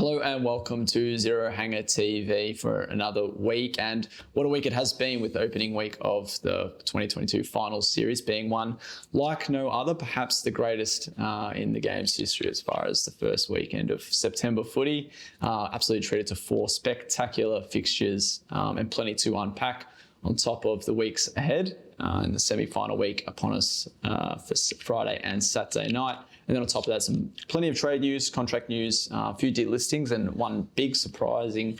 Hello and welcome to Zero Hanger TV for another week, and what a week it has been with the opening week of the 2022 finals series being one like no other, perhaps the greatest in the game's history as far as the first weekend of September footy. Absolutely treated to four spectacular fixtures and plenty to unpack on top of the weeks ahead in the semi-final week upon us for Friday and Saturday night. And then on top of that, plenty of trade news, contract news, a few delistings, and one big surprising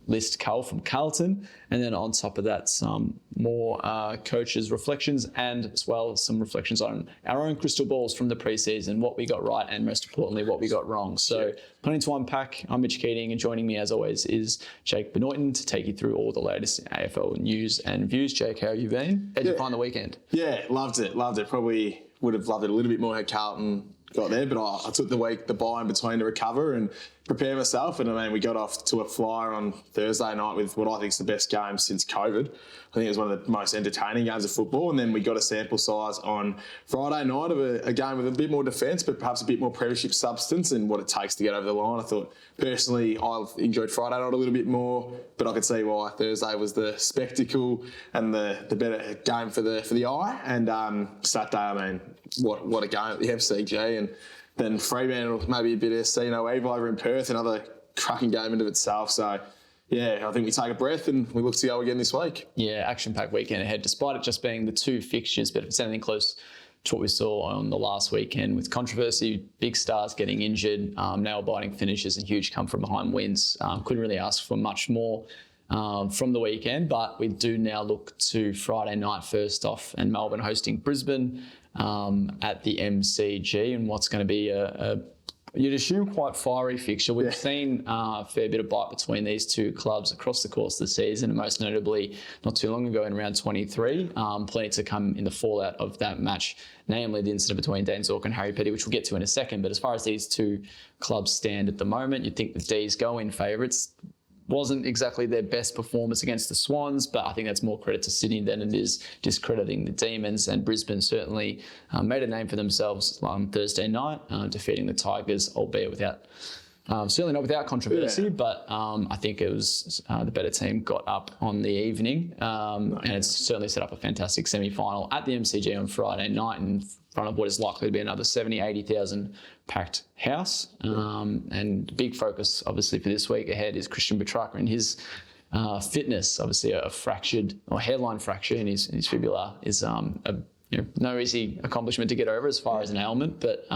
list cull from Carlton. And then on top of that, some more coaches' reflections, and as well some reflections on our own crystal balls from the preseason, what we got right and most importantly, what we got wrong. So plenty to unpack. I'm Mitch Keating, and joining me as always is Jake Benoiton to take you through all the latest AFL news and views. Jake, how have you been? How did you find the weekend? Yeah, loved it. Probably would have loved it a little bit more had Carlton got there, but I took the bye in between to recover and prepare myself. And I mean, we got off to a flyer on Thursday night with what I think is the best game since COVID. I think it was one of the most entertaining games of football. And then we got a sample size on Friday night of a game with a bit more defence, but perhaps a bit more premiership substance and what it takes to get over the line. I thought, personally, I've enjoyed Friday night a little bit more, but I could see why Thursday was the spectacle and the better game for the eye. And Saturday, I mean, what a game at the MCG. And then Fremantle, maybe a bit of Sino Eve over in Perth, another cracking game into itself. So, yeah, I think we take a breath and we look to go again this week. Yeah, action-packed weekend ahead, despite it just being the two fixtures. But if it's anything close to what we saw on the last weekend with controversy, big stars getting injured, nail-biting finishes and huge come-from-behind wins, couldn't really ask for much more from the weekend. But we do now look to Friday night first off, and Melbourne hosting Brisbane at the MCG, and what's going to be you'd assume quite fiery fixture. We've seen a fair bit of bite between these two clubs across the course of the season, and most notably not too long ago in round 23. Plenty to come in the fallout of that match, namely the incident between Dane Zorc and Harry Petty, which we'll get to in a second. But as far as these two clubs stand at the moment, you'd think the D's go in favourites. Wasn't exactly their best performance against the Swans, but I think that's more credit to Sydney than it is discrediting the Demons. And Brisbane certainly made a name for themselves on Thursday night, defeating the Tigers, albeit without, certainly not without controversy, but I think it was the better team got up on the evening, and it's certainly set up a fantastic semi-final at the MCG on Friday night in front of what is likely to be another 80,000 packed house. And big focus, obviously, for this week ahead is Christian Petrarca and his fitness. Obviously, a fractured or hairline fracture in his fibula is no easy accomplishment to get over as far as an ailment, but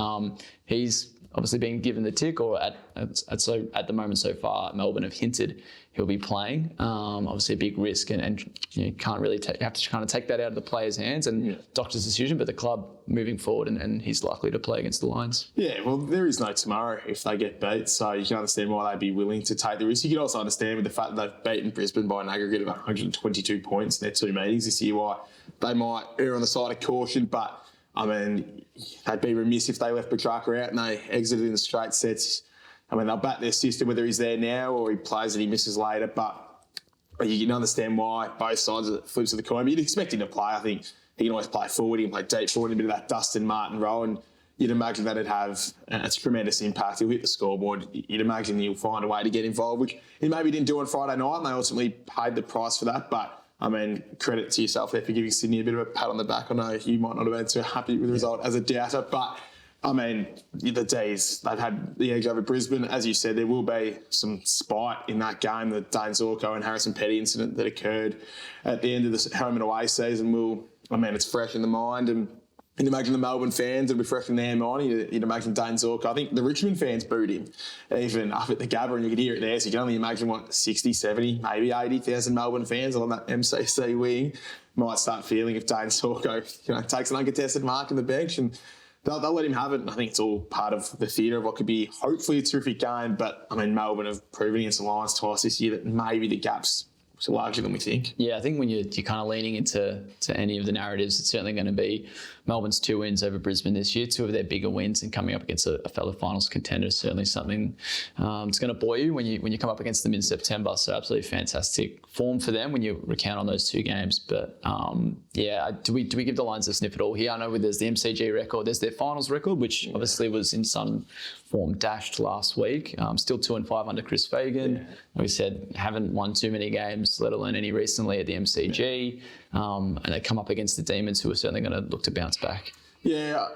he's obviously being given the tick, or at the moment so far, Melbourne have hinted he'll be playing. Obviously a big risk, and you can't really have to kind of take that out of the player's hands and doctor's decision, but the club moving forward, and he's likely to play against the Lions. Yeah, well, there is no tomorrow if they get beat, so you can understand why they'd be willing to take the risk. You can also understand with the fact that they've beaten Brisbane by an aggregate of 122 points in their two meetings this year, why they might err on the side of caution, but I mean, they'd be remiss if they left Petrarca out and they exited in straight sets. I mean, they'll bat their system whether he's there now or he plays and he misses later, but you can understand why both sides of the flips of the coin. But you'd expect him to play. I think he can always play forward, he can play deep forward, a bit of that Dustin Martin role, and you'd imagine that'd have a tremendous impact. He'll hit the scoreboard. You'd imagine he'll find a way to get involved, which he maybe didn't do on Friday night, and they ultimately paid the price for that, but I mean, credit to yourself there for giving Sydney a bit of a pat on the back. I know you might not have been too happy with the result as a doubter, but I mean, the D's, they've had the edge over Brisbane. As you said, there will be some spite in that game, the Dane Zorco and Harrison Petty incident that occurred at the end of the home and away season. It's fresh in the mind, and you'd imagine the Melbourne fans, it'll be fresh in their mind. You'd imagine Dane Zorco. I think the Richmond fans booed him, even up at the Gabba, and you could hear it there. So you can only imagine 60, 70, maybe 80,000 Melbourne fans on that MCC wing might start feeling if Dane Zorco takes an uncontested mark in the bench, and they'll let him have it. And I think it's all part of the theatre of what could be hopefully a terrific game. But I mean, Melbourne have proven against the Lions twice this year that maybe the gap's larger than we think. Yeah, I think when you're kind of leaning into any of the narratives, it's certainly going to be Melbourne's 2 wins over Brisbane this year, 2 of their bigger wins, and coming up against a fellow finals contender is certainly something it's going to buoy you when you come up against them in September. So absolutely fantastic form for them when you recount on those 2 games. But do we give the Lions a sniff at all here? I know there's the MCG record, there's their finals record, which obviously was in some form dashed last week. Still 2-5 under Chris Fagan. Yeah. Like we said, haven't won too many games, let alone any recently at the MCG. And they come up against the Demons, who are certainly going to look to bounce back. Yeah,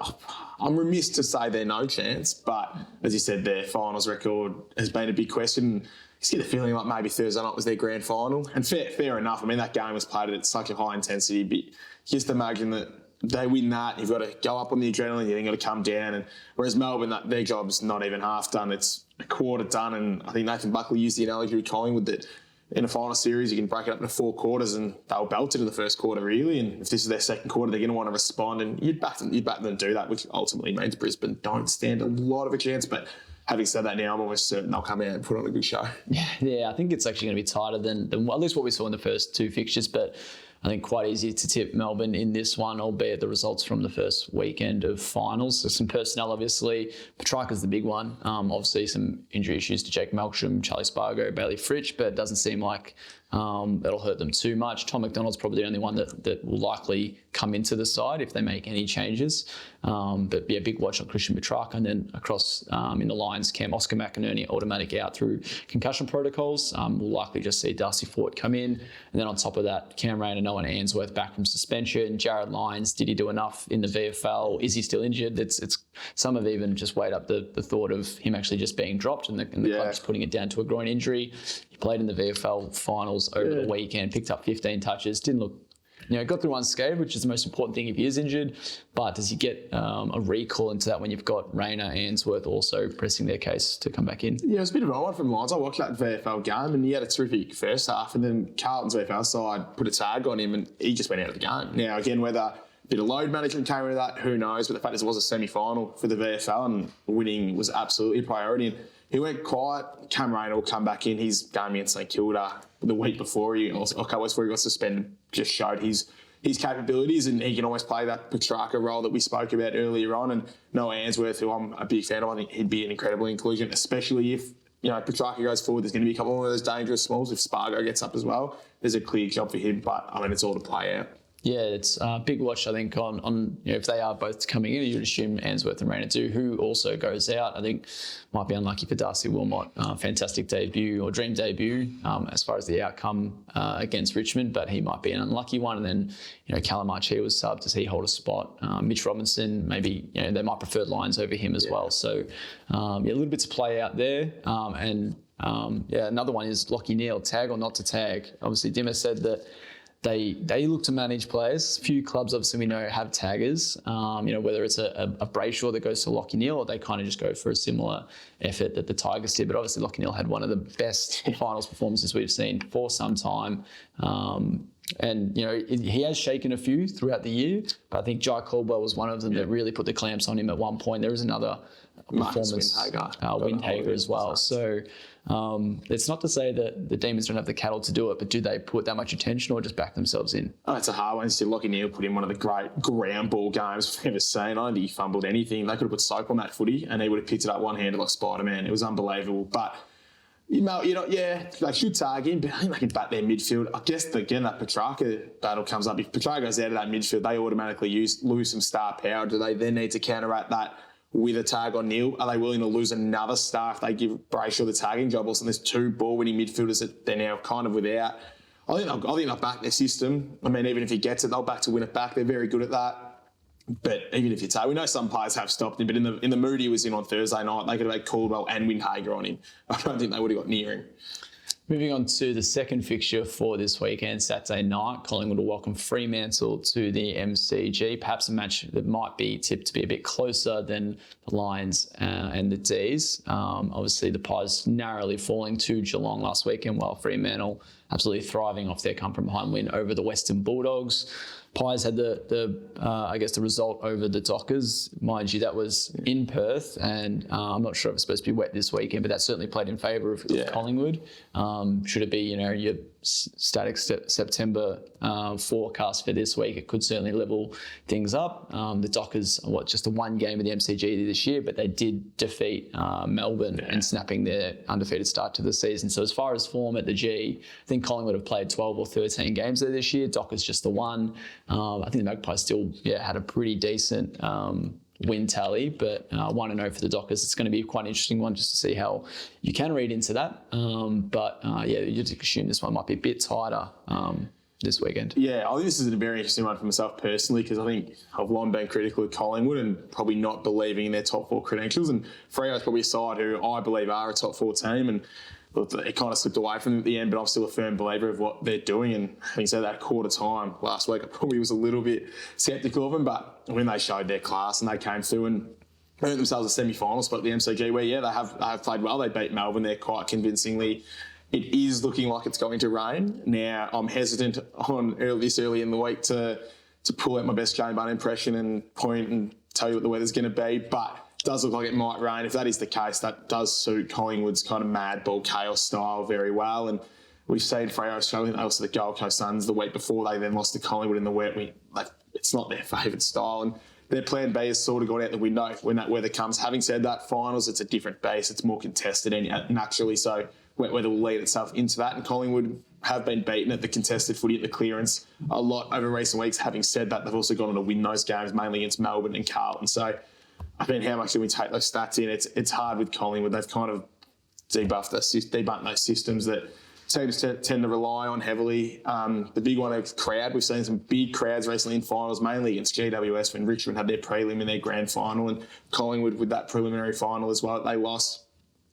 I'm remiss to say they're no chance, but as you said, their finals record has been a big question. You get the feeling like maybe Thursday night was their grand final, and fair enough. I mean, that game was played at such a high intensity, but just imagine that they win that, you've got to go up on the adrenaline, you've got to come down. And whereas Melbourne, their job's not even half done, it's a quarter done. And I think Nathan Buckley used the analogy with Collingwood that in a final series, you can break it up into 4 quarters, and they'll belt it in the first quarter, really. And if this is their second quarter, they're going to want to respond. And you'd back them to do that, which ultimately means Brisbane don't stand a lot of a chance. But having said that now, I'm almost certain they'll come out and put on a good show. Yeah, I think it's actually going to be tighter than at least what we saw in the first 2 fixtures. But I think quite easy to tip Melbourne in this one, albeit the results from the first weekend of finals. So some personnel, obviously. Petrarca's the big one. Obviously, some injury issues to Jake Melksham, Charlie Spargo, Bailey Fritsch, but it doesn't seem like that'll hurt them too much. Tom McDonald's probably the only one that will likely come into the side if they make any changes. But yeah, big watch on Christian Petrarca. And then across in the Lions camp, Oscar McInerney automatic out through concussion protocols. We'll likely just see Darcy Fort come in. And then on top of that, Cam Rayner, Noah Ainsworth back from suspension. Jared Lyons, did he do enough in the VFL? Is he still injured? It's some have even just weighed up the thought of him actually just being dropped and the club just putting it down to a groin injury. He played in the VFL finals over the weekend, picked up 15 touches, didn't look, got through unscathed, which is the most important thing if he is injured. But does he get a recall into that when you've got Rayner, Ainsworth also pressing their case to come back in? Yeah, it was a bit of an odd one from Lions. I watched that VFL game and he had a terrific first half, and then Carlton's VFL side put a tag on him and he just went out of the game. Now, again, whether a bit of load management came into that, who knows? But the fact is it was a semi-final for the VFL and winning was absolutely a priority. And he went quiet. Cam Rayner will come back in. His game against St Kilda the week before he got suspended just showed his capabilities, and he can always play that Petrarca role that we spoke about earlier on. And Noah Ainsworth, who I'm a big fan of, I think he'd be an incredible inclusion, especially if Petrarca goes forward. There's going to be a couple more of those dangerous smalls. If Spargo gets up as well, there's a clear job for him. But I mean, it's all to play out. Yeah, it's a big watch, I think, on if they are both coming in, you'd assume Ainsworth and Rayner too, who also goes out. I think might be unlucky for Darcy Wilmot. Fantastic debut or dream debut as far as the outcome against Richmond, but he might be an unlucky one. And then, Callum Archie was subbed. Does he hold a spot? Mitch Robinson, maybe, they might prefer Lions over him as well. So, a little bit to play out there. Another one is Lachie Neale, tag or not to tag. Obviously, Dimmer said that they look to manage players. Few clubs, obviously, we know have taggers. Whether it's a Brayshaw that goes to Lachie Neale, or they kind of just go for a similar effort that the Tigers did. But obviously, Lachie Neale had one of the best finals performances we've seen for some time. He has shaken a few throughout the year, but I think Jai Caldwell was one of them that really put the clamps on him at one point. There is another performance, Windhager as well. So it's not to say that the Demons don't have the cattle to do it, but do they put that much attention or just back themselves in? Oh, it's a hard one. Lachie Neale put in one of the great ground ball games we've ever seen. I don't think he fumbled anything. They could have put soap on that footy and he would have picked it up one-handed like Spider-Man. It was unbelievable. But they should tag him, but I think they can bat their midfield. I guess, again, that Petrarca battle comes up. If Petrarca goes out of that midfield, they automatically lose some star power. Do they then need to counteract that with a tag on Neale? Are they willing to lose another star if they give Brayshaw the tagging job? Also, there's 2 ball-winning midfielders that they're now kind of without. I think they'll back their system. I mean, even if he gets it, they'll back to win it back. They're very good at that. But even if you tag, we know some players have stopped him, but in the mood he was in on Thursday night, they could have had Caldwell and Windhager on him. I don't think they would have got near him. Moving on to the second fixture for this weekend, Saturday night, Collingwood will welcome Fremantle to the MCG. Perhaps a match that might be tipped to be a bit closer than the Lions and the D's. Obviously, the Pies narrowly falling to Geelong last weekend, while Fremantle absolutely thriving off their come-from-behind win over the Western Bulldogs. Pies had the result over the Dockers. Mind you, that was in Perth, and I'm not sure if it's supposed to be wet this weekend, but that certainly played in favour of Collingwood. Should it be, your static September forecast for this week, it could certainly level things up. The Dockers, just the one game of the MCG this year, but they did defeat Melbourne in snapping their undefeated start to the season. So as far as form at the G, I think Collingwood have played 12 or 13 games there this year. Dockers just the one. I think the Magpies still had a pretty decent win tally, but 1-0 for the Dockers. It's going to be quite an interesting one just to see how you can read into that. You'd assume this one might be a bit tighter this weekend. Yeah, I think this is a very interesting one for myself personally, because I think I've long been critical of Collingwood and probably not believing in their top 4 credentials. And Freo's probably a side who I believe are a top 4 team, and it kind of slipped away from them at the end, but I'm still a firm believer of what they're doing. And having said that, quarter time last week, I probably was a little bit sceptical of them, but when they showed their class and they came through and earned themselves a semi-final spot at the MCG, where they have played well. They beat Melbourne there quite convincingly. It is looking like it's going to rain. Now, I'm hesitant this early in the week to pull out my best Jane Bunn impression and point and tell you what the weather's going to be, but it does look like it might rain. If that is the case, that does suit Collingwood's kind of mad ball chaos style very well. And we've seen Freo struggling also the Gold Coast Suns the week before they then lost to Collingwood in the wet. It's not their favourite style. And their plan B has sort of gone out the window when that weather comes. Having said that, finals, it's a different base. It's more contested naturally. So wet weather will lead itself into that. And Collingwood have been beaten at the contested footy at the clearance a lot over recent weeks. Having said that, they've also gone on to win those games, mainly against Melbourne and Carlton. So, how much do we take those stats in? It's hard with Collingwood. They've kind of debunked those systems that teams tend to rely on heavily. The big one is crowd. We've seen some big crowds recently in finals, mainly against GWS when Richmond had their prelim in their grand final, and Collingwood with that preliminary final as well that they lost.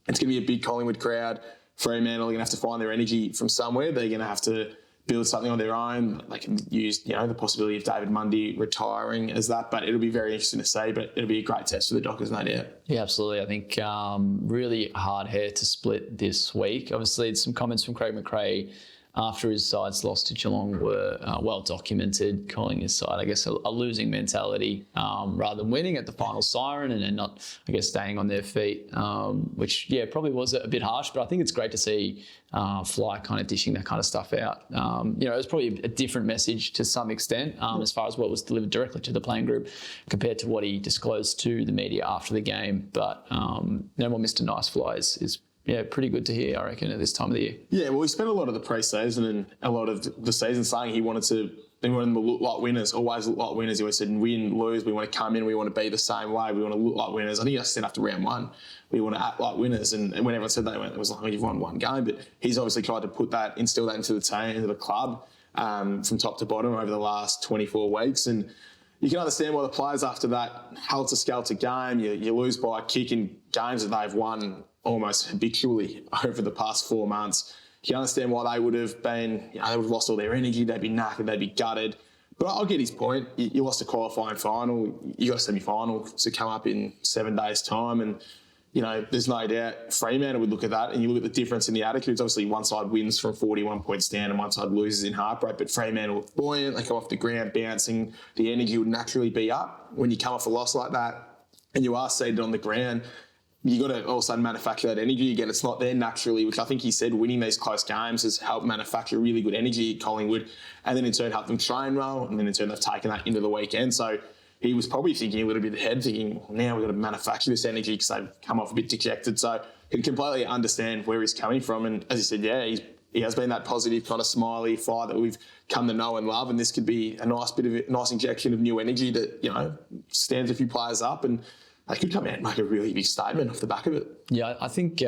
It's going to be a big Collingwood crowd. Fremantle are going to have to find their energy from somewhere. They're going to have to build something on their own. They can use, the possibility of David Mundy retiring as that, but it'll be very interesting to see, but it'll be a great test for the Dockers, no doubt. Yeah, absolutely. I think really hard hair to split this week. Obviously, some comments from Craig McRae after his side's loss to Geelong were well documented, calling his side, I guess, a losing mentality rather than winning at the final siren and not, I guess, staying on their feet, which, probably was a bit harsh, but I think it's great to see Fly kind of dishing that kind of stuff out. It was probably a different message to some extent as far as what was delivered directly to the playing group compared to what he disclosed to the media after the game. But no more Mr. Nice Fly is pretty good to hear, I reckon, at this time of the year. Yeah, well, he spent a lot of the pre-season and a lot of the season saying he wanted them to look like winners, always look like winners. He always said, win, lose, we want to come in, we want to be the same way, we want to look like winners. I think he said after round 1, we want to act like winners. And when everyone said that, it was like, you've won one game. But he's obviously tried to instill that into the team, into the club, from top to bottom over the last 24 weeks. And you can understand why the players after that helter-skelter game, you lose by a kick in games that they've won almost habitually over the past 4 months. You can understand why they would have been, they would have lost all their energy, they'd be knackered, they'd be gutted. But I'll get his point. You lost a qualifying final, you got a semi-final to come up in 7 days' time, and there's no doubt Fremantle would look at that and you look at the difference in the attitudes. Obviously, one side wins from 41 points down and one side loses in heartbreak, but Fremantle are buoyant, they come off the ground bouncing, the energy would naturally be up. When you come off a loss like that and you are seated on the ground, you got to all of a sudden manufacture that energy again. It's not there naturally, which I think he said winning these close games has helped manufacture really good energy at Collingwood, and then in turn helped them train well, and then in turn they've taken that into the weekend. So he was probably thinking a little bit ahead, thinking, now we've got to manufacture this energy because they've come off a bit dejected. So he can completely understand where he's coming from. And as he said, he has been that positive kind of smiley fire that we've come to know and love, and this could be a nice injection of new energy that, stands a few players up, and they could come out and make a really big statement off the back of it. Yeah, I think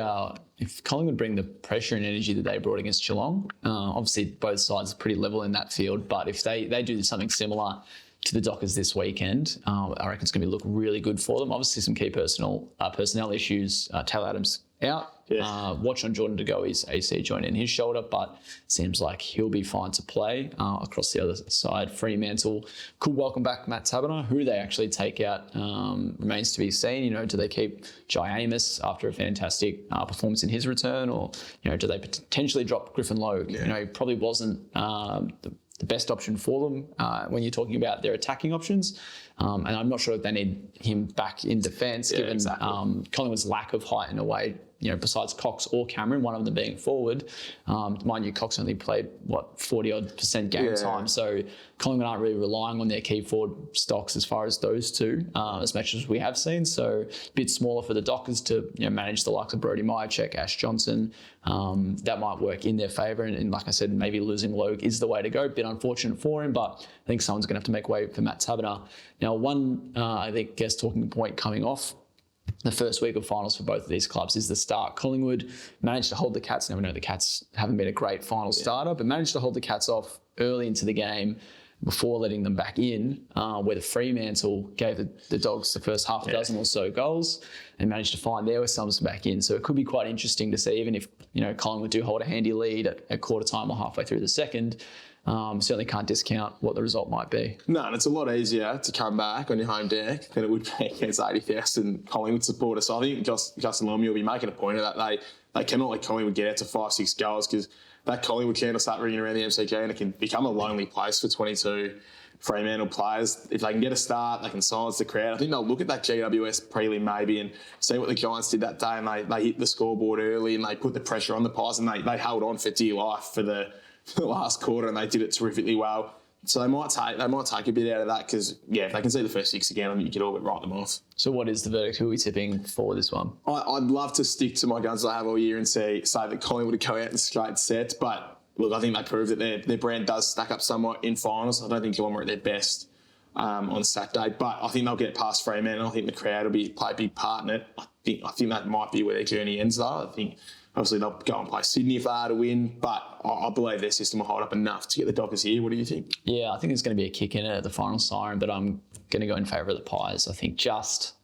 if Collingwood bring the pressure and energy that they brought against Geelong, obviously both sides are pretty level in that field, but if they do something similar to the Dockers this weekend, I reckon it's going to look really good for them. Obviously some key personnel issues. Taylor Adams out. Yeah. Watch on Jordan De Goey's AC joint in his shoulder, but it seems like he'll be fine to play. Across the other side, Fremantle could welcome back Matt Taberner. Who they actually take out remains to be seen. Do they keep Jai Amos after a fantastic performance in his return, or do they potentially drop Griffin Logue? Yeah. He probably wasn't the best option for them when you're talking about their attacking options. And I'm not sure if they need him back in defence, given Collingwood's lack of height in a way. Besides Cox or Cameron, one of them being forward. Mind you, Cox only played, 40-odd% game time. So Collingwood aren't really relying on their key forward stocks as far as those two, as much as we have seen. So a bit smaller for the Dockers to manage the likes of Brodie Myercheck, Ash Johnson. That might work in their favour. And like I said, maybe losing Logue is the way to go. Bit unfortunate for him, but I think someone's going to have to make way for Matt Taberner. Now, one, I think, talking point coming off the first week of finals for both of these clubs is the start. Collingwood managed to hold the Cats. Now we know the Cats haven't been a great final starter, but managed to hold the Cats off early into the game before letting them back in, where the Fremantle gave the Dogs the first half a dozen or so goals and managed to find their sums back in. So it could be quite interesting to see, even if Collingwood do hold a handy lead at quarter time or halfway through the second. Certainly can't discount what the result might be. No, and it's a lot easier to come back on your home deck than it would be against 80,000 Collingwood supporters. So I think Justin Longmuir will be making a point of that. They cannot let Collingwood get out to 5-6 goals, because that Collingwood can start ringing around the MCG and it can become a lonely place for 22 Fremantle players. If they can get a start, they can silence the crowd. I think they'll look at that GWS prelim maybe and see what the Giants did that day, and they hit the scoreboard early and they put the pressure on the Pies, and they held on for dear life for the last quarter, and they did it terrifically well. So they might take a bit out of that, because if they can see the first 6 again, I think you could all but write them off. So what is the verdict? Who are we tipping for this one? I'd love to stick to my guns that I have all year and say that Collingwood would go out in straight sets, but look, I think they proved that their brand does stack up somewhat in finals. I don't think Geelong were at their best on Saturday, but I think they'll get past Fremantle. I think the crowd will play a big part in it. I think that might be where their journey ends, though. I think obviously they'll go and play Sydney if they are to win, but I believe their system will hold up enough to get the Dockers here. What do you think? Yeah, I think there's going to be a kick in it at the final siren, but I'm going to go in favour of the Pies. I think just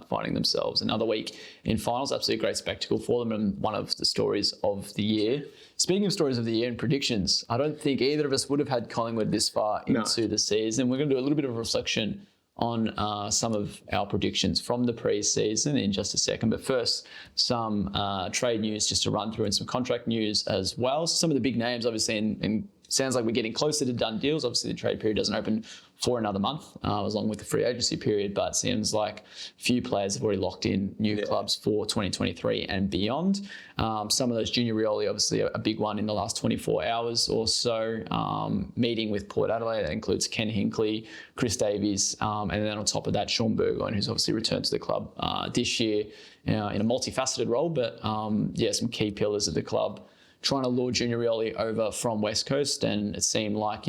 finding themselves another week in finals, absolutely great spectacle for them, and one of the stories of the year. Speaking of stories of the year and predictions, I don't think either of us would have had Collingwood this far into the season. We're going to do a little bit of a reflection on some of our predictions from the pre-season in just a second. But first, some trade news just to run through, and some contract news as well. So some of the big names, obviously, and sounds like we're getting closer to done deals. Obviously, the trade period doesn't open for another month, along with the free agency period, but it seems like a few players have already locked in new clubs for 2023 and beyond. Some of those, Junior Rioli, obviously a big one in the last 24 hours or so, meeting with Port Adelaide. That includes Ken Hinkley, Chris Davies, and then on top of that, Sean Burgoyne, who's obviously returned to the club this year in a multifaceted role, but some key pillars of the club, trying to lure Junior Rioli over from West Coast. And it seemed like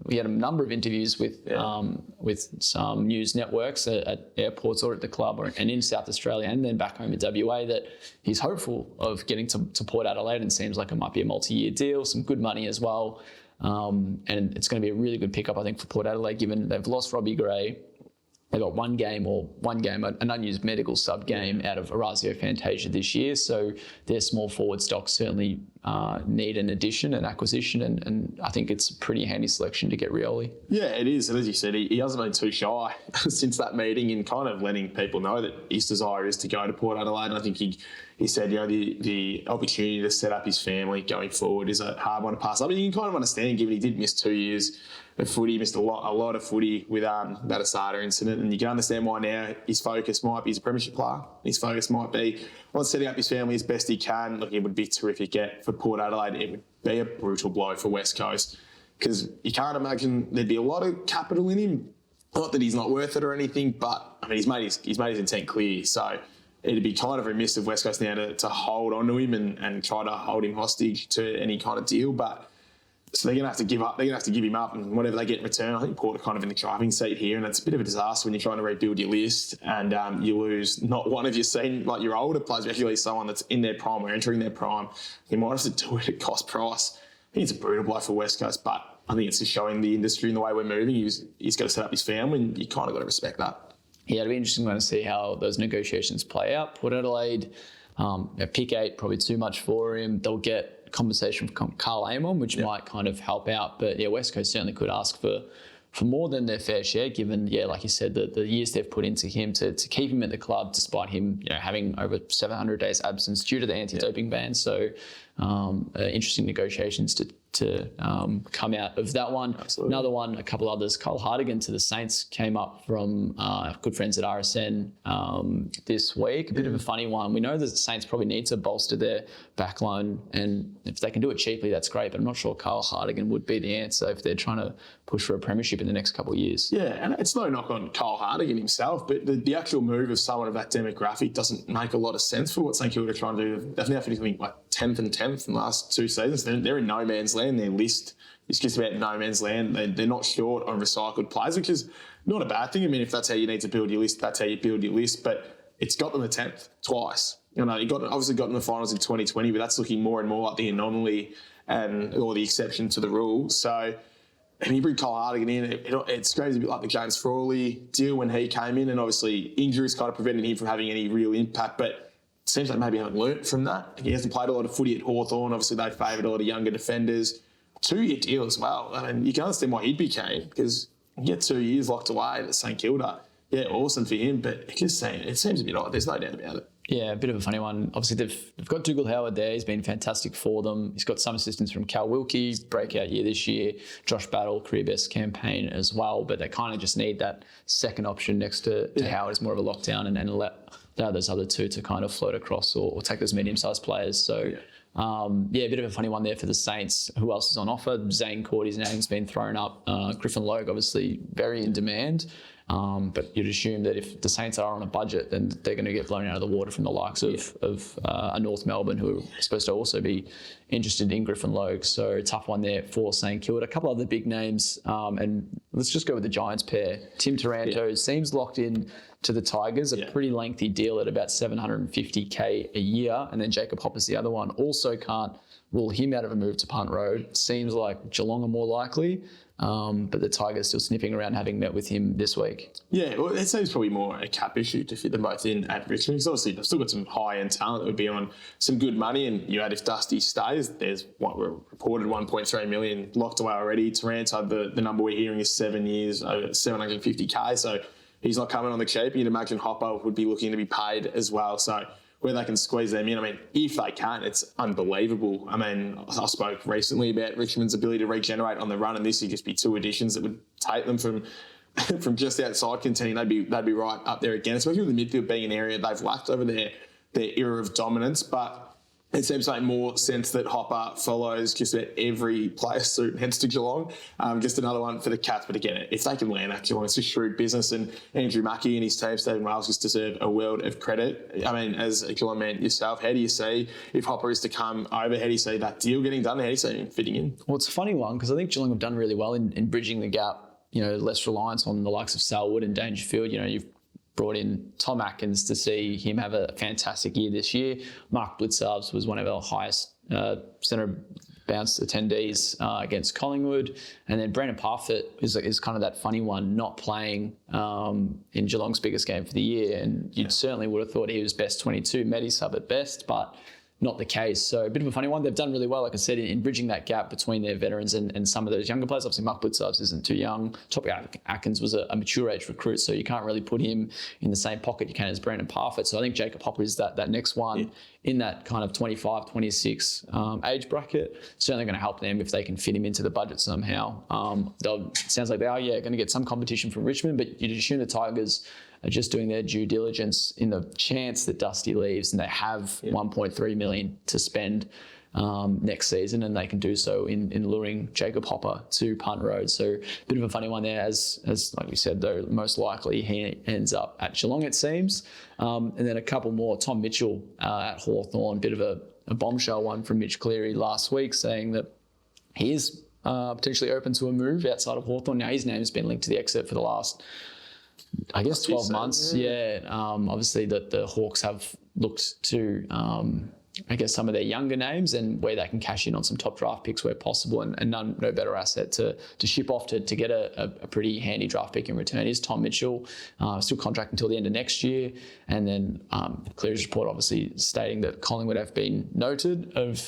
we had a number of interviews with some news networks at airports or at the club and in South Australia and then back home in WA, that he's hopeful of getting to Port Adelaide, and seems like it might be a multi-year deal, some good money as well. And it's going to be a really good pickup, I think, for Port Adelaide, given they've lost Robbie Gray. They got one game, an unused medical sub game out of Orazio Fantasia this year. So their small forward stock certainly need an addition, an acquisition, and I think it's a pretty handy selection to get Rioli. Yeah, it is. And as you said, he hasn't been too shy since that meeting in kind of letting people know that his desire is to go to Port Adelaide. And I think he said, the opportunity to set up his family going forward is a hard one to pass up. And you can kind of understand, given he did miss 2 years of footy. He missed a lot of footy with that Asada incident, and you can understand why now his focus might be, he's a premiership player, his focus might be on setting up his family as best he can. Look, it would be terrific for Port Adelaide. It would be a brutal blow for West Coast, because you can't imagine there'd be a lot of capital in him. Not that he's not worth it or anything, but I mean, he's made his intent clear. So it'd be kind of remiss of West Coast now to hold on to him and try to hold him hostage to any kind of deal. But so they're going to have to give up. They're going to have to give him up, and whatever they get in return, I think Port are kind of in the driving seat here, and it's a bit of a disaster when you're trying to rebuild your list and you lose not one of your older players, but actually someone that's in their prime or entering their prime. You might have to do it at cost price. I think it's a brutal blow for West Coast, but I think it's just showing the industry and the way we're moving. He's got to set up his family, and you kind of got to respect that. Yeah, it'll be interesting to see how those negotiations play out. Port Adelaide, pick 8, probably too much for him. They'll get compensation from Carl Amon, which might kind of help out. But West Coast certainly could ask for more than their fair share, given, like you said, the years they've put into him to keep him at the club, despite him having over 700 days absence due to the anti-doping ban. So interesting negotiations to come out of that one. Absolutely. Another one, a couple others. Kyle Hartigan to the Saints came up from good friends at RSN this week. A bit of a funny one. We know that the Saints probably need to bolster their back line, and if they can do it cheaply, that's great. But I'm not sure Kyle Hartigan would be the answer if they're trying to push for a premiership in the next couple of years. Yeah, and it's no knock on Kyle Hartigan himself, but the actual move of someone of that demographic doesn't make a lot of sense for what St Kilda are trying to do. They've now finished like 10th and 10th in the last 2 seasons. They're in no man's land. Their list is just about no man's land. They're not short on recycled players, which is not a bad thing. I mean, if that's how you need to build your list, that's how you build your list. But it's got them the 10th twice. You know, obviously got in the finals in 2020, but that's looking more and more like the anomaly or the exception to the rule. So, and you bring Kyle Hartigan in, it screams a bit like the James Frawley deal when he came in, and obviously injuries kind of prevented him from having any real impact. But it seems like maybe he hasn't learnt from that. He hasn't played a lot of footy at Hawthorn. Obviously, they favoured a lot of younger defenders. 2-year deal as well. I mean, you can understand why he'd be keen, because you get 2 years locked away at St Kilda. Yeah, awesome for him, but it seems a bit odd. There's no doubt about it. Yeah, a bit of a funny one. Obviously, they've got Dougal Howard there. He's been fantastic for them. He's got some assistance from Cal Wilkie, breakout year this year. Josh Battle, career best campaign as well. But they kind of just need that second option next to Howard as more of a lockdown and allow those other two to kind of float across or take those medium-sized players. So, a bit of a funny one there for the Saints. Who else is on offer? Zane Cordy's name's been thrown up. Griffin Logue, obviously, very in demand. But you'd assume that if the Saints are on a budget, then they're going to get blown out of the water from the likes of North Melbourne, who are supposed to also be interested in Griffin Logue. So tough one there for St Kilda. A couple other big names, and let's just go with the Giants pair. Tim Taranto seems locked in to the Tigers, a pretty lengthy deal at about $750K a year, and then Jacob Hopper's the other one. Also can't rule him out of a move to Punt Road. Seems like Geelong are more likely. But the Tigers still sniffing around, having met with him this week. Yeah, well, it seems probably more a cap issue to fit them both in at Richmond. Because obviously they've still got some high-end talent that would be on some good money. And you add if Dusty stays, there's what we're reported $1.3 million locked away already. Taranto, the number we're hearing is 7 years, over $750K. So he's not coming on the cheap. You'd imagine Hopper would be looking to be paid as well. So where they can squeeze them in, I mean, if they can, it's unbelievable. I mean, I spoke recently about Richmond's ability to regenerate on the run, and this would just be 2 additions that would take them from just outside contending. They'd be right up there again, especially with the midfield being an area they've lacked over their era of dominance. But it seems to make more sense that Hopper follows just about every player suit and heads to Geelong. Just another one for the Cats. But again, if they can land at Geelong, it's just shrewd business. And Andrew Mackie and his team, Stephen Wales, just deserve a world of credit. I mean, as a Geelong man yourself, how do you see, if Hopper is to come over, how do you see that deal getting done? How do you see him fitting in? Well, it's a funny one because I think Geelong have done really well in bridging the gap. You know, less reliance on the likes of Selwood and Dangerfield. You know, you've brought in Tom Atkins to see him have a fantastic year this year. Mark Blitzarves was one of our highest centre bounce attendees against Collingwood. And then Brandon Parfitt is kind of that funny one, not playing in Geelong's biggest game for the year. And you certainly would have thought he was best 22, Medi-sub at best, but not the case. So a bit of a funny one. They've done really well, like I said, in bridging that gap between their veterans and some of those younger players. Obviously, Mark Blitzarves isn't too young. Topic Atkins was a mature age recruit, so you can't really put him in the same pocket you can as Brandon Parfitt. So I think Jacob Hopper is that next one in that kind of 25, 26 age bracket. Certainly going to help them if they can fit him into the budget somehow. Sounds like they are, going to get some competition from Richmond, but you'd assume the Tigers are just doing their due diligence in the chance that Dusty leaves, and they have $1.3 million to spend next season, and they can do so in luring Jacob Hopper to Punt Road. So a bit of a funny one there, as like we said, though, most likely he ends up at Geelong, it seems. And then a couple more. Tom Mitchell at Hawthorn, bit of a bombshell one from Mitch Cleary last week, saying that he is potentially open to a move outside of Hawthorn. Now, his name has been linked to the exit for the last, I guess, 12 months. Obviously the Hawks have looked to, I guess, some of their younger names and where they can cash in on some top draft picks where possible, and no better asset to ship off to get a pretty handy draft pick in return is Tom Mitchell, still contract until the end of next year. And then Cleary's report obviously stating that Collingwood have been noted of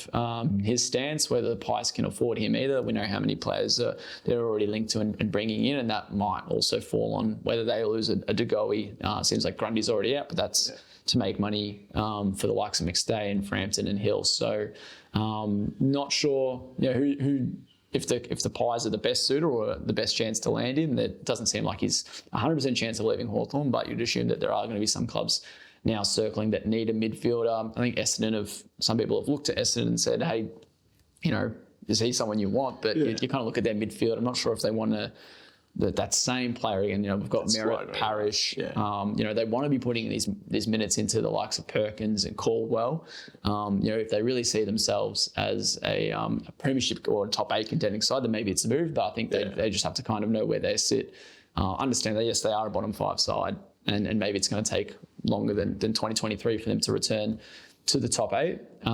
his stance, whether the Pies can afford him either. We know how many players they're already linked to and bringing in, and that might also fall on whether they lose a De Goey. Seems like Grundy's already out, but that's to make money for the likes of McStay and Frampton and Hill. So not sure who if the Pies are the best suitor or the best chance to land him. That doesn't seem like he's 100% chance of leaving Hawthorn, but you'd assume that there are going to be some clubs now circling that need a midfielder. I think some people have looked at Essendon and said, hey, is he someone you want? But you kind of look at their midfield. I'm not sure if they want that same player again. We've got Merritt, Parrish. Yeah. They want to be putting these minutes into the likes of Perkins and Caldwell. If they really see themselves as a premiership or top 8 contending side, then maybe it's a move. But I think they just have to kind of know where they sit. Understand that yes, they are a bottom 5 side, and maybe it's going to take longer than 2023 for them to return to the top 8. So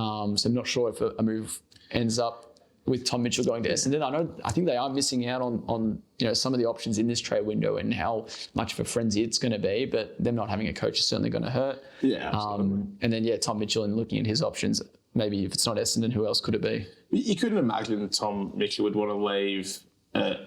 I'm not sure if a move ends up with Tom Mitchell going to Essendon. I think they are missing out on some of the options in this trade window and how much of a frenzy it's going to be, but them not having a coach is certainly going to hurt. Yeah, absolutely. And then, Tom Mitchell, and looking at his options, maybe if it's not Essendon, who else could it be? You couldn't imagine that Tom Mitchell would want to leave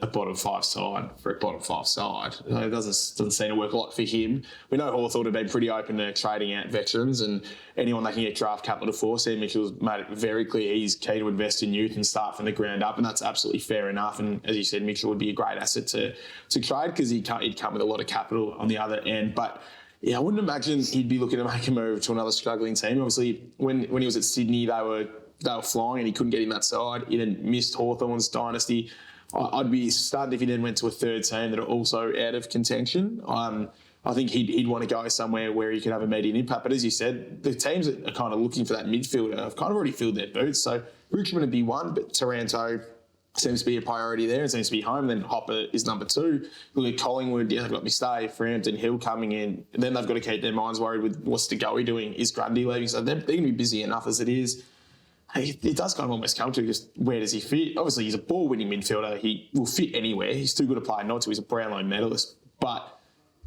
a bottom 5 side for a bottom 5 side. It doesn't seem to work a lot for him. We know Hawthorn have been pretty open to trading out veterans, and anyone they can get draft capital for. Sam Mitchell's made it very clear he's keen to invest in youth and start from the ground up, and that's absolutely fair enough. And as you said, Mitchell would be a great asset to trade because he'd come with a lot of capital on the other end. But I wouldn't imagine he'd be looking to make a move to another struggling team. Obviously, when he was at Sydney, they were flying and he couldn't get in that side. He then missed Hawthorn's dynasty. I'd be stunned if he then went to a third team that are also out of contention. I think he'd want to go somewhere where he could have a immediate impact. But as you said, the teams that are kind of looking for that midfielder have kind of already filled their boots. So Richmond would be one, but Taranto seems to be a priority there. It seems to be home. Then Hopper is number 2. Look at Collingwood. They've got McStay, Frampton, Hill coming in. And then they've got to keep their minds worried with what's DeGoey doing. Is Grundy leaving? So they're going to be busy enough as it is. It does kind of almost come to just where does he fit? Obviously, he's a ball-winning midfielder. He will fit anywhere. He's too good a player not to. He's a Brownlow medalist. But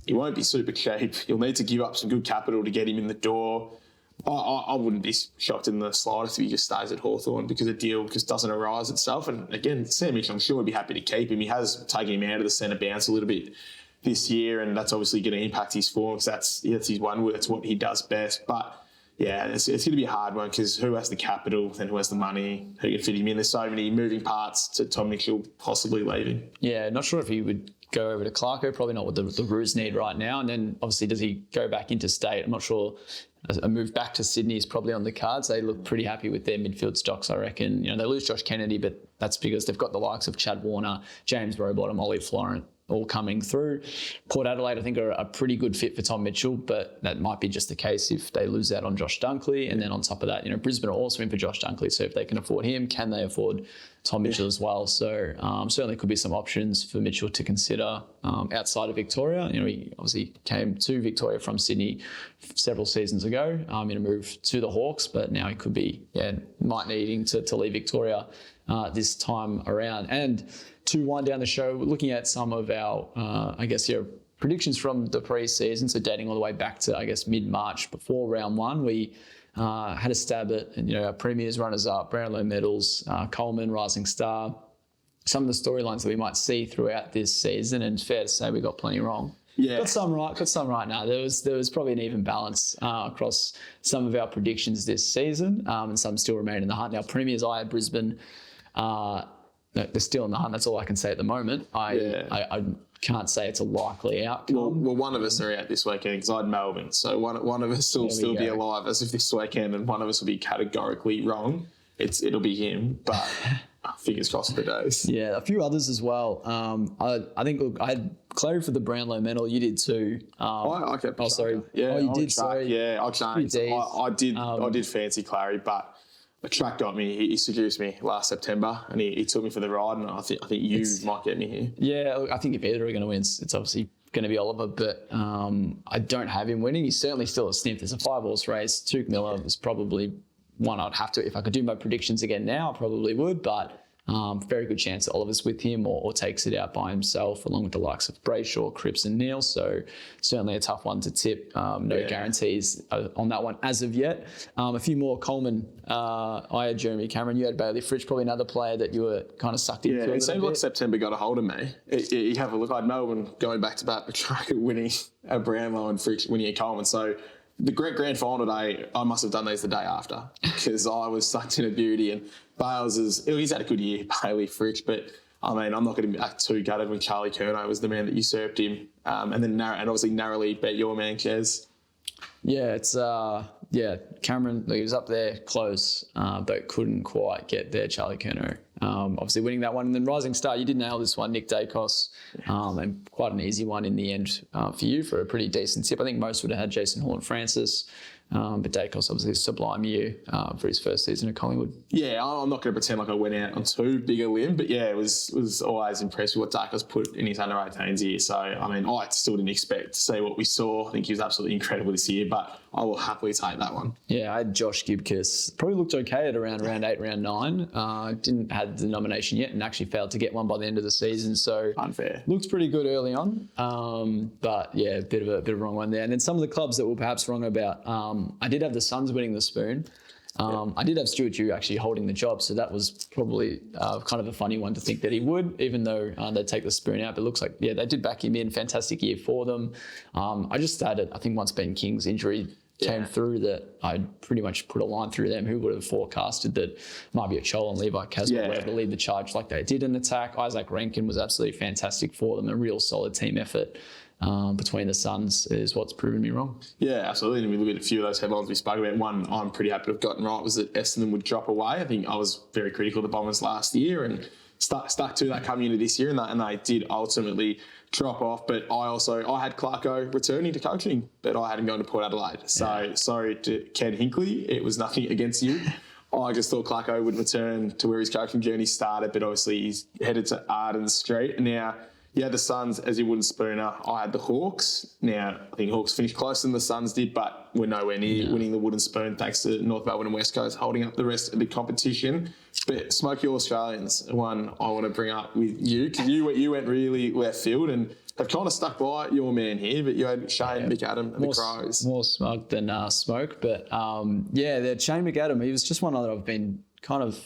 he won't be super cheap. You'll need to give up some good capital to get him in the door. I wouldn't be shocked in the slightest if he just stays at Hawthorn because a deal just doesn't arise itself. And again, Sam Mitchell, I'm sure would be happy to keep him. He has taken him out of the centre bounce a little bit this year, and that's obviously going to impact his form because that's his one word. That's what he does best. But yeah, it's going to be a hard one because who has the capital, then who has the money, who can fit him in? There's so many moving parts to Tom Mitchell possibly leaving. Yeah, not sure if he would go over to Clarko, probably not what the Roos need right now. And then obviously does he go back into state? I'm not sure. A move back to Sydney is probably on the cards. They look pretty happy with their midfield stocks, I reckon. They lose Josh Kennedy, but that's because they've got the likes of Chad Warner, James Rowbottom, Ollie Florent, all coming through. Port Adelaide, I think, are a pretty good fit for Tom Mitchell, but that might be just the case if they lose out on Josh Dunkley. And then on top of that, Brisbane are also in for Josh Dunkley. So if they can afford him, can they afford Tom Mitchell as well? So certainly could be some options for Mitchell to consider outside of Victoria. He obviously came to Victoria from Sydney several seasons ago in a move to the Hawks, but now he could be, might needing to leave Victoria this time around. And to wind down the show, looking at some of our, predictions from the pre-season, so dating all the way back to, mid-March before round 1, we had a stab at, our premiers, runners-up, Brownlow medals, Coleman, Rising Star, some of the storylines that we might see throughout this season, and fair to say we got plenty wrong. Yeah. Got some right now. There was probably an even balance across some of our predictions this season, and some still remain in the hunt. Now, premiers, I had Brisbane. They're still in the hunt. That's all I can say at the moment. I can't say it's a likely outcome. Well, one of us are out this weekend because I had Melbourne. So one of us will still be alive as of this weekend, and one of us will be categorically wrong. It'll be him, but fingers crossed for days. Yeah, a few others as well. I think I had Clary for the Brownlow medal. You did too. I kept. Oh, sorry. Yeah, you did. Sorry. Yeah, I changed. I did fancy Clary, but a track got me. He seduced me last September, and he took me for the ride. And I think you might get me here. Yeah, I think if either are going to win, it's obviously going to be Oliver. But I don't have him winning. He's certainly still a sniff. There's a 5-horse race. Tuke Miller is probably one I'd have to. If I could do my predictions again now, I probably would. But very good chance that Oliver's with him or takes it out by himself, along with the likes of Brayshaw, Cripps and Neale. So certainly a tough one to tip. No guarantees on that one as of yet. A few more. Coleman, I had Jeremy Cameron. You had Bailey Fritsch, probably another player that you were kind of sucked into. Yeah, it seems like September got a hold of me. You have a look. I had Melbourne going back to back, winning a Brownlow and Fritsch winning a Coleman. So the grand final day, I must have done these the day after because I was such in a beauty. And Bales he's had a good year, Bailey Fricks, but I mean, I'm not going to be too gutted when Charlie Curnow was the man that usurped him. And obviously narrowly bet your man, Kez. Yeah, it's Cameron, he was up there close, but couldn't quite get there, Charlie Curnow. Obviously winning that one. And then Rising Star, you did nail this one, Nick Dacos, and quite an easy one in the end for you for a pretty decent tip. I think most would have had Jason Hall and Francis. But Dacos obviously a sublime year for his first season at Collingwood. Yeah, I'm not going to pretend like I went out on too big a limb, but yeah, it was always impressed with what Dacos put in his under-18s year. So, I mean, I still didn't expect to see what we saw. I think he was absolutely incredible this year, but I will happily take that one. Yeah, I had Josh Gibkiss. Probably looked okay at around round 8, round 9. Didn't have the nomination yet and actually failed to get one by the end of the season. So unfair. Looked pretty good early on. But yeah, a bit of a wrong one there. And then some of the clubs that we're perhaps wrong about. I did have the Suns winning the spoon. I did have Stuart Dew actually holding the job, so that was probably kind of a funny one to think that he would, even though they'd take the spoon out. But it looks like, yeah, they did back him in. Fantastic year for them. I just started, I think once Ben King's injury came through, that I pretty much put a line through them. Who would have forecasted that Marby Chol and Levi Caswell were able to lead the charge like they did in attack? Isaac Rankin was absolutely fantastic for them. A real solid team effort. Between the Suns is what's proven me wrong. Yeah, absolutely. And we look at a few of those headlines we spoke about. One I'm pretty happy to have gotten right was that Essendon would drop away. I think I was very critical of the Bombers last year and stuck to that coming into this year, and they did ultimately drop off. But I had Clarko returning to coaching, but I had him going to Port Adelaide. So sorry to Ken Hinkley, it was nothing against you. I just thought Clarko would return to where his coaching journey started, but obviously he's headed to Arden Street. And now, yeah, the Suns, as you wouldn't spooner. I had the Hawks. Now, I think Hawks finished closer than the Suns did, but we're nowhere near winning the wooden spoon thanks to North Melbourne and West Coast holding up the rest of the competition. But Smoky All Australians, one I want to bring up with you, because you went really left field and have kind of stuck by your man here, but you had Shane McAdam and the Crows. More smug than smoke, but the Shane McAdam, he was just one that I've been kind of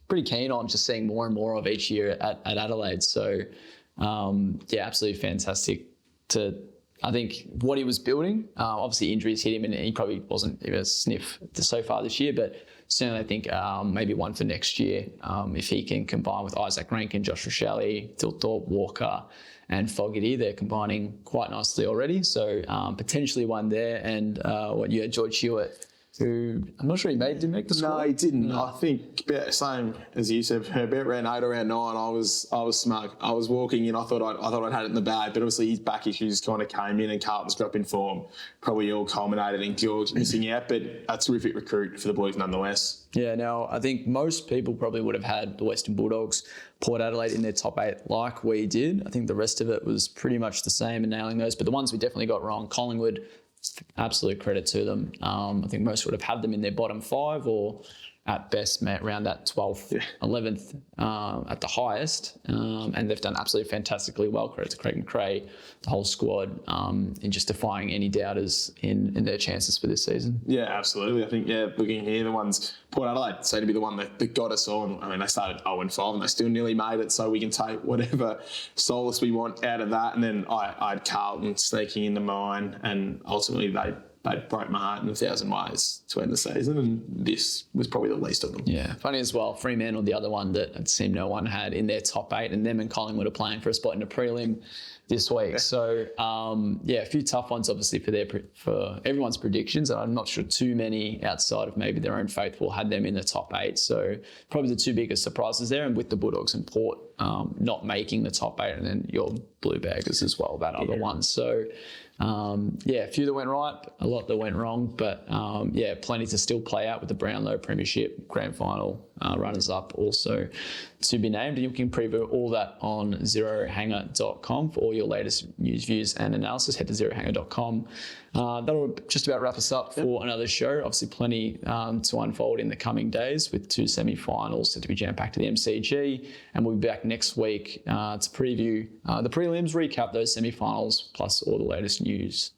pretty keen on just seeing more and more of each year at Adelaide. So, absolutely fantastic I think what he was building. Obviously injuries hit him and he probably wasn't even a sniff so far this year, but certainly I think maybe one for next year if he can combine with Isaac Rankin, Josh Rochelle, Thorpe, Walker and Fogarty. They're combining quite nicely already. So potentially one there. And you had George Hewitt, who I'm not sure didn't make the squad. No, he didn't. No. I think same as you said. About round 8 or round 9, I was smug. I was walking in. I thought I'd had it in the bag, but obviously his back issues kind of came in, and Carlton's drop in form probably all culminated in George missing out. But a terrific recruit for the Blues nonetheless. Yeah. Now I think most people probably would have had the Western Bulldogs, Port Adelaide in their top 8 like we did. I think the rest of it was pretty much the same in nailing those, but the ones we definitely got wrong, Collingwood. Absolute credit to them. I think most would have had them in their bottom 5 or at best around that 12th, 11th at the highest. And they've done absolutely fantastically well. Credit to Craig McRae, the whole squad, in just defying any doubters in their chances for this season. Yeah, absolutely. I think, looking here, the ones, Port Adelaide seem to be the one that got us on. I mean, they started 0-5 and they still nearly made it, so we can take whatever solace we want out of that. And then I had Carlton sneaking into mine, and ultimately they broke my heart in 1,000 ways to end the season, and this was probably the least of them. Yeah, funny as well. Fremantle, the other one that it seemed no one had in their top 8, and them and Collingwood are playing for a spot in a prelim this week. So, a few tough ones obviously for everyone's predictions, and I'm not sure too many outside of maybe their own faithful had them in the top 8. So probably the two biggest surprises there, and with the Bulldogs and Port not making the top 8, and then your Blue Baggers as well, that other one. So, a few that went right, a lot that went wrong, but plenty to still play out with the Brownlow Premiership Grand Final runners-up also to be named. And you can preview all that on zerohanger.com for all your latest news, views and analysis. Head to zerohanger.com. That'll just about wrap us up for another show. Obviously plenty to unfold in the coming days with 2 semi-finals set to be jam-packed to the MCG, and we'll be back next week to preview the prelims, recap those semi-finals plus all the latest news.